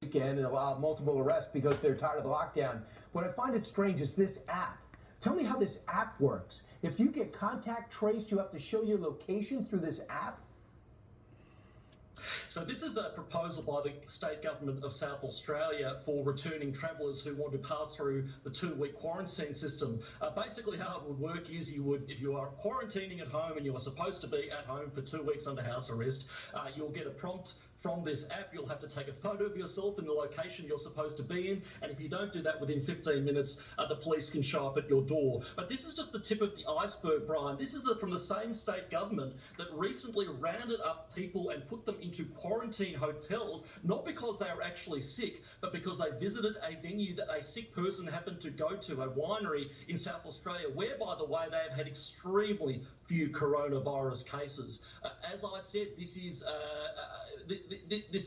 weekend and allow multiple arrests because they're tired of the lockdown. What I find it strange is this app. Tell me how this app works. If you get contact traced, you have to show your location through this app? So this is a proposal by the state government of South Australia for returning travellers who want to pass through the 2-week quarantine system. Basically how it would work is if you are quarantining at home and you are supposed to be at home for 2 weeks under house arrest, you'll get a prompt from this app. You'll have to take a photo of yourself in the location you're supposed to be in, and if you don't do that within 15 minutes, the police can show up at your door. But this is just the tip of the iceberg, Brian. This is from the same state government that recently rounded up people and put them into quarantine hotels, not because they were actually sick, but because they visited a venue that a sick person happened to go to, a winery in South Australia, where, by the way, they have had extremely few coronavirus cases. As I said, this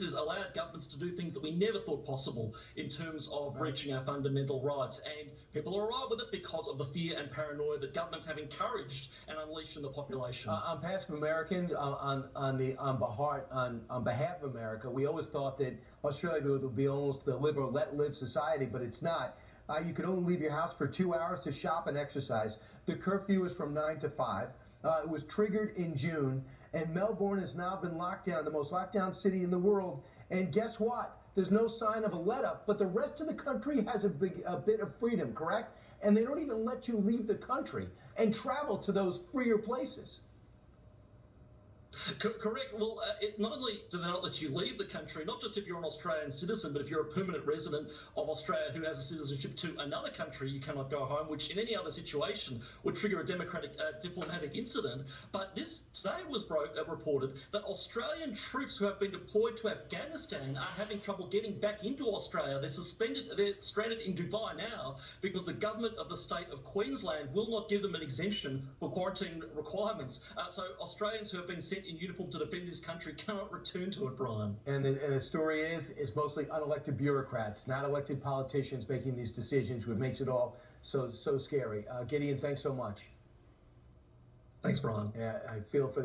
has allowed governments to do things that we never thought possible in terms of breaching our fundamental rights, and people are all right with it because of the fear and paranoia that governments have encouraged and unleashed in the population. On behalf of Americans, on behalf of America, we always thought that Australia would be almost the live or let live society, but it's not. You can only leave your house for 2 hours to shop and exercise. The curfew is from 9 to 5. It was triggered in June, and Melbourne has now been locked down, the most locked down city in the world. And guess what? There's no sign of a let-up, but the rest of the country has a bit of freedom, correct? And they don't even let you leave the country and travel to those freer places. Correct. Well, not only do they not let you leave the country, not just if you're an Australian citizen, but if you're a permanent resident of Australia who has a citizenship to another country, you cannot go home, which in any other situation would trigger a diplomatic incident. But this today was reported that Australian troops who have been deployed to Afghanistan are having trouble getting back into Australia. They're stranded in Dubai now because the government of the state of Queensland will not give them an exemption for quarantine requirements. So Australians who have been sent in uniform to defend this country cannot return to it, Brian. And the story is mostly unelected bureaucrats, not elected politicians making these decisions, which makes it all so scary. Gideon, thanks so much. Thanks, Brian. Yeah, I feel for the